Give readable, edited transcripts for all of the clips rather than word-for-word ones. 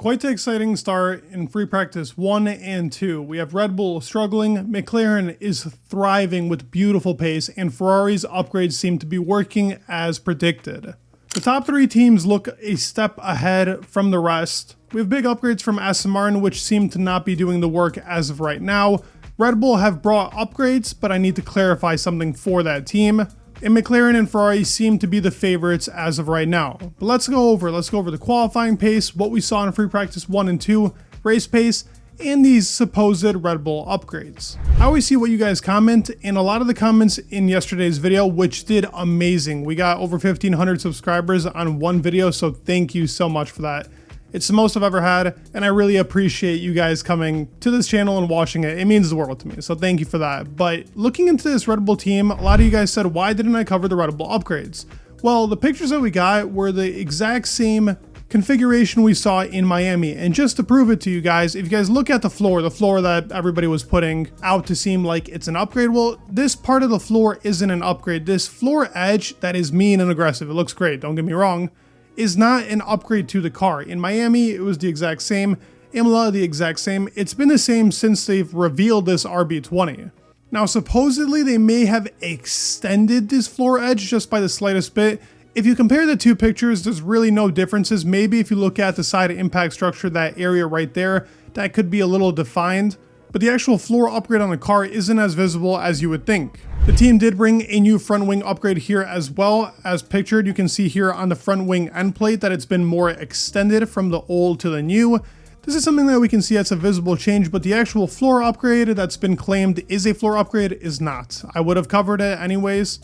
Quite the exciting start in free practice 1 and 2. We have Red Bull struggling, McLaren is thriving with beautiful pace, and Ferrari's upgrades seem to be working as predicted. The top 3 teams look a step ahead from the rest. We have big upgrades from Aston Martin, which seem to not be doing the work as of right now. Red Bull have brought upgrades, but I need to clarify something for that team. And McLaren and Ferrari seem to be the favorites as of right now. But let's go over the qualifying pace, what we saw in free practice 1 and 2, race pace, and these supposed Red Bull upgrades. I always see what you guys comment, and a lot of the comments in yesterday's video, which did amazing. We got over 1,500 subscribers on one video, so thank you so much for that. It's the most I've ever had, and I really appreciate you guys coming to this channel and watching it. It means the world to me, so thank you for that. But looking into this Red Bull team, a lot of you guys said, why didn't I cover the Red Bull upgrades? Well, the pictures that we got were the exact same configuration we saw in Miami. And just to prove it to you guys, if you guys look at the floor that everybody was putting out to seem like it's an upgrade, well, this part of the floor isn't an upgrade. This floor edge that is mean and aggressive, it looks great, don't get me wrong, is not an upgrade to the car. In Miami, it was the exact same. Imola, the exact same. It's been the same since they've revealed this RB20. Now, supposedly, they may have extended this floor edge just by the slightest bit. If you compare the two pictures, there's really no differences. Maybe if you look at the side impact structure, that area right there, that could be a little defined. But the actual floor upgrade on the car isn't as visible as you would think. The team did bring a new front wing upgrade here as well. As pictured, you can see here on the front wing end plate that it's been more extended from the old to the new. This is something that we can see as a visible change, but the actual floor upgrade that's been claimed is a floor upgrade is not. I would have covered it anyways.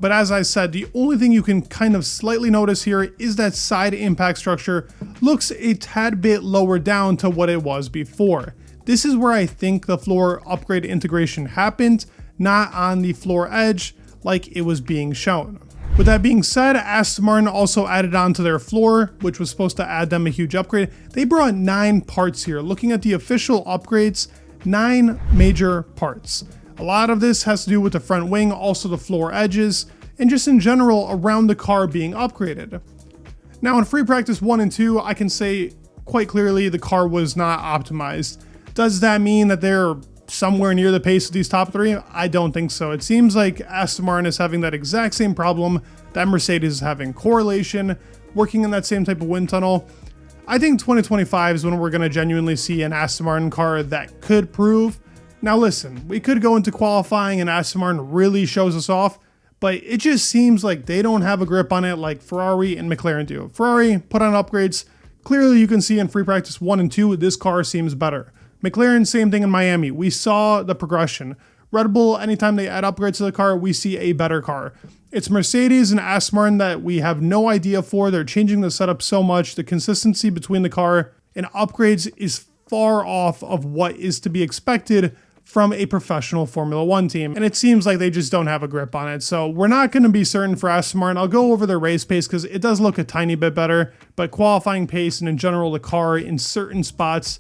But as I said, the only thing you can kind of slightly notice here is that side impact structure looks a tad bit lower down to what it was before. This is where I think the floor upgrade integration happened, not on the floor edge like it was being shown. With that being said, Aston Martin also added on to their floor, which was supposed to add them a huge upgrade. They brought 9 parts here. Looking at the official upgrades, 9 major parts. A lot of this has to do with the front wing, also the floor edges, and just in general around the car being upgraded. Now in free practice 1 and 2, I can say quite clearly the car was not optimized. Does that mean that they're somewhere near the pace of these top 3? I don't think so. It seems like Aston Martin is having that exact same problem that Mercedes is having. Correlation, working in that same type of wind tunnel. I think 2025 is when we're going to genuinely see an Aston Martin car that could prove. Now listen, we could go into qualifying and Aston Martin really shows us off, but it just seems like they don't have a grip on it like Ferrari and McLaren do. Ferrari put on upgrades. Clearly you can see in free practice 1 and 2, this car seems better. McLaren, same thing in Miami. We saw the progression. Red Bull, anytime they add upgrades to the car, we see a better car. It's Mercedes and Aston Martin that we have no idea for. They're changing the setup so much. The consistency between the car and upgrades is far off of what is to be expected from a professional Formula 1 team. And it seems like they just don't have a grip on it. So we're not going to be certain for Aston Martin. I'll go over their race pace because it does look a tiny bit better, but qualifying pace and in general, the car in certain spots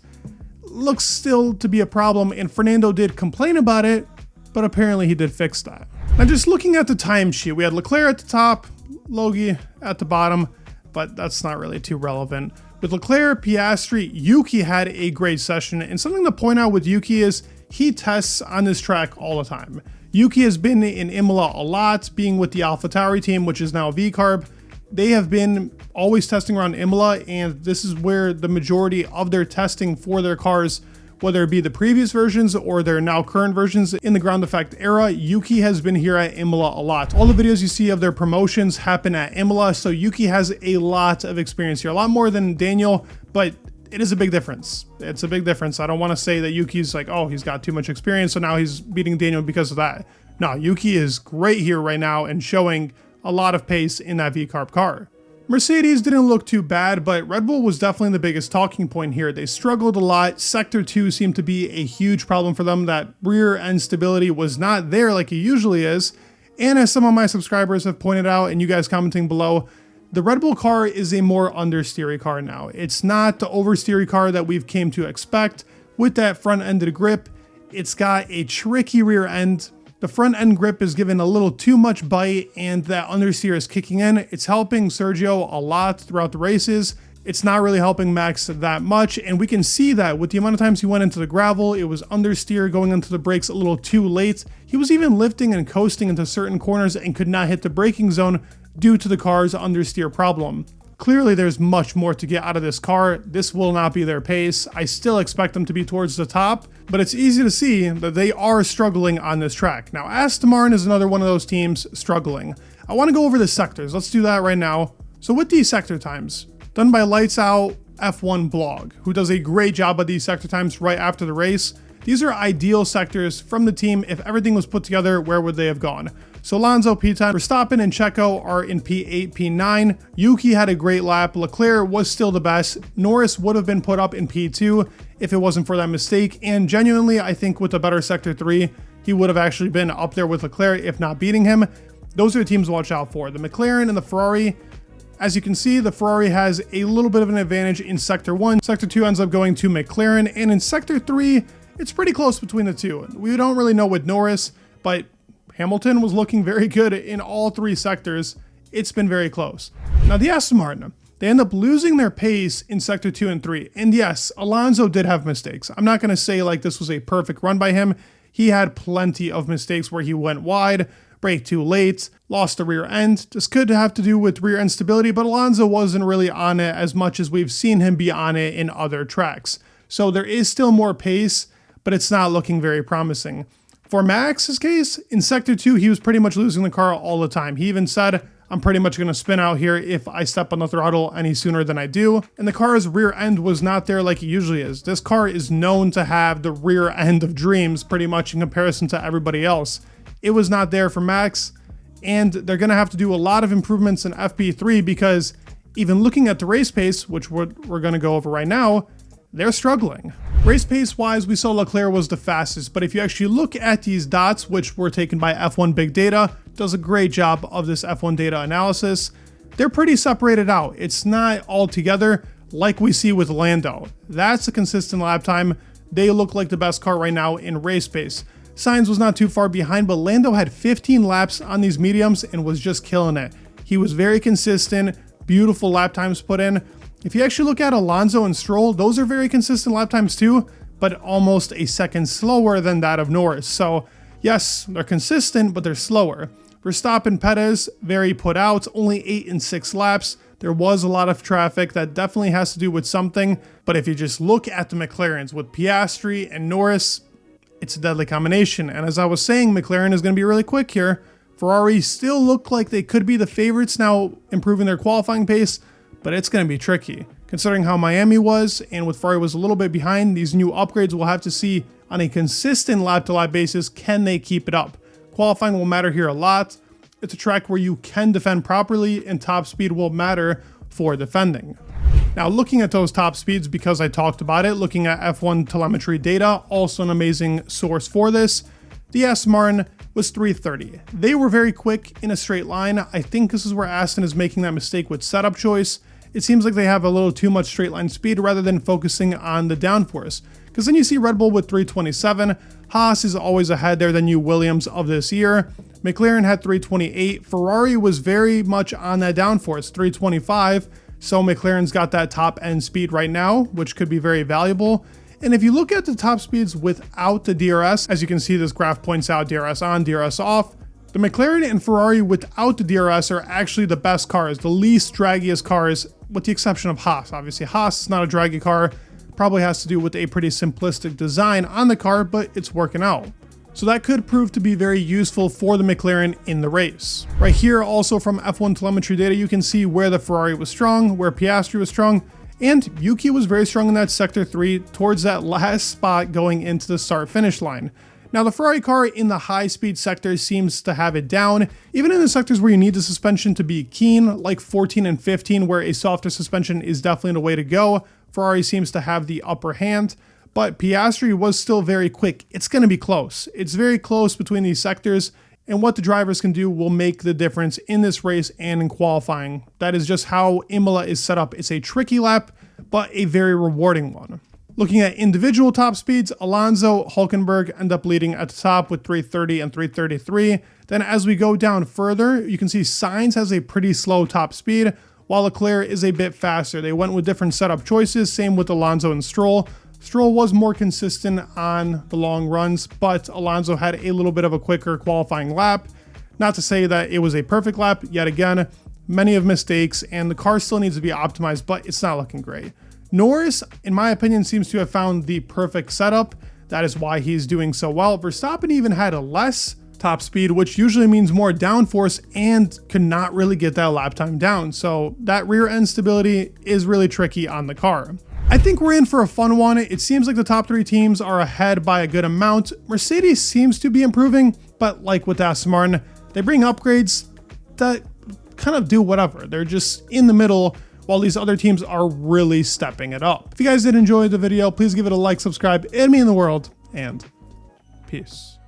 looks still to be a problem, and Fernando did complain about it, but apparently he did fix that. Now just looking at the timesheet, we had Leclerc at the top, Logie at the bottom, but that's not really too relevant. With Leclerc, Piastri, Yuki had a great session, and something to point out with Yuki is he tests on this track all the time. Yuki has been in Imola a lot, being with the AlphaTauri team, which is now VCarb. They have been always testing around Imola, and this is where the majority of their testing for their cars, whether it be the previous versions or their now current versions in the ground effect era, Yuki has been here at Imola a lot. All the videos you see of their promotions happen at Imola, so Yuki has a lot of experience here, a lot more than Daniel, but it is a big difference. It's a big difference. I don't want to say that Yuki's like, oh, he's got too much experience, so now he's beating Daniel because of that. No, Yuki is great here right now and showing a lot of pace in that VCarb car. Mercedes didn't look too bad, but Red Bull was definitely the biggest talking point here. They struggled a lot. Sector 2 seemed to be a huge problem for them. That rear end stability was not there like it usually is. And as some of my subscribers have pointed out, and you guys commenting below, the Red Bull car is a more understeery car now. It's not the oversteery car that we've came to expect with that front-ended grip. It's got a tricky rear end. The front end grip is given a little too much bite, and that understeer is kicking in. It's helping Sergio a lot throughout the races. It's not really helping Max that much, and we can see that with the amount of times he went into the gravel, it was understeer, going into the brakes a little too late. He was even lifting and coasting into certain corners and could not hit the braking zone due to the car's understeer problem. Clearly there's much more to get out of this car. This will not be their pace. I still expect them to be towards the top, but it's easy to see that they are struggling on this track. Now, Aston Martin is another one of those teams struggling. I want to go over the sectors. Let's do that right now. So with these sector times, done by Lights Out F1 blog, who does a great job of these sector times right after the race. These are ideal sectors from the team. If everything was put together, where would they have gone? So Alonso P10, Verstappen and Checo are in P8, P9. Yuki had a great lap. Leclerc was still the best. Norris would have been put up in P2 if it wasn't for that mistake. And genuinely, I think with a better Sector 3, he would have actually been up there with Leclerc, if not beating him. Those are the teams to watch out for. The McLaren and the Ferrari. As you can see, the Ferrari has a little bit of an advantage in Sector 1. Sector 2 ends up going to McLaren. And in Sector 3, it's pretty close between the two. We don't really know with Norris, but Hamilton was looking very good in all three sectors. It's been very close. Now the Aston Martin, they end up losing their pace in Sector 2 and 3. And yes, Alonso did have mistakes. I'm not going to say like this was a perfect run by him. He had plenty of mistakes where he went wide, braked too late, lost the rear end. This could have to do with rear end stability, but Alonso wasn't really on it as much as we've seen him be on it in other tracks. So there is still more pace, but it's not looking very promising. For Max's case, in Sector 2, he was pretty much losing the car all the time. He even said, I'm pretty much going to spin out here if I step on the throttle any sooner than I do. And the car's rear end was not there like it usually is. This car is known to have the rear end of dreams pretty much in comparison to everybody else. It was not there for Max, and they're going to have to do a lot of improvements in FP3 because even looking at the race pace, which we're going to go over right now, they're struggling. Race pace wise, we saw Leclerc was the fastest, but if you actually look at these dots, which were taken by F1 Big Data, does a great job of this F1 data analysis, they're pretty separated out. It's not all together like we see with Lando. That's a consistent lap time. They look like the best car right now in race pace. Sainz was not too far behind, but Lando had 15 laps on these mediums and was just killing it. He was very consistent, beautiful lap times put in. If you actually look at Alonso and Stroll, those are very consistent lap times too, but almost a second slower than that of Norris. So yes, they're consistent, but they're slower. Verstappen, Perez, very put out, only 8 and 6 laps. There was a lot of traffic. That definitely has to do with something. But if you just look at the McLarens with Piastri and Norris, it's a deadly combination. And as I was saying, McLaren is going to be really quick here. Ferrari still look like they could be the favorites now, improving their qualifying pace, but it's going to be tricky. Considering how Miami was, and with Ferrari was a little bit behind, these new upgrades we'll have to see on a consistent lap-to-lap basis, can they keep it up? Qualifying will matter here a lot. It's a track where you can defend properly, and top speed will matter for defending. Now, looking at those top speeds, because I talked about it, looking at F1 telemetry data, also an amazing source for this, the Aston Martin was 330. They were very quick in a straight line. I think this is where Aston is making that mistake with setup choice. It seems like they have a little too much straight line speed rather than focusing on the downforce. Because then you see Red Bull with 327. Haas is always ahead there than you Williams of this year. McLaren had 328. Ferrari was very much on that downforce, 325. So McLaren's got that top end speed right now, which could be very valuable. And if you look at the top speeds without the DRS, as you can see, this graph points out DRS on, DRS off. The McLaren and Ferrari without the DRS are actually the best cars, the least draggiest cars, with the exception of Haas. Obviously, Haas is not a draggy car, probably has to do with a pretty simplistic design on the car, but it's working out. So that could prove to be very useful for the McLaren in the race. Right here, also from F1 telemetry data, you can see where the Ferrari was strong, where Piastri was strong, and Yuki was very strong in that Sector 3 towards that last spot going into the start-finish line. Now, the Ferrari car in the high-speed sectors seems to have it down. Even in the sectors where you need the suspension to be keen, like 14 and 15, where a softer suspension is definitely the way to go, Ferrari seems to have the upper hand. But Piastri was still very quick. It's going to be close. It's very close between these sectors, and what the drivers can do will make the difference in this race and in qualifying. That is just how Imola is set up. It's a tricky lap, but a very rewarding one. Looking at individual top speeds, Alonso, Hülkenberg end up leading at the top with 330 and 333. Then as we go down further, you can see Sainz has a pretty slow top speed, while Leclerc is a bit faster. They went with different setup choices, same with Alonso and Stroll. Stroll was more consistent on the long runs, but Alonso had a little bit of a quicker qualifying lap. Not to say that it was a perfect lap, yet again, many of mistakes, and the car still needs to be optimized, but it's not looking great. Norris, in my opinion, seems to have found the perfect setup. That is why he's doing so well. Verstappen even had a less top speed, which usually means more downforce, and could not really get that lap time down. So that rear end stability is really tricky on the car. I think we're in for a fun one. It seems like the top 3 teams are ahead by a good amount. Mercedes seems to be improving, but like with Aston Martin, they bring upgrades that kind of do whatever. They're just in the middle while these other teams are really stepping it up. If you guys did enjoy the video, please give it a like, subscribe, and me in the world, and peace.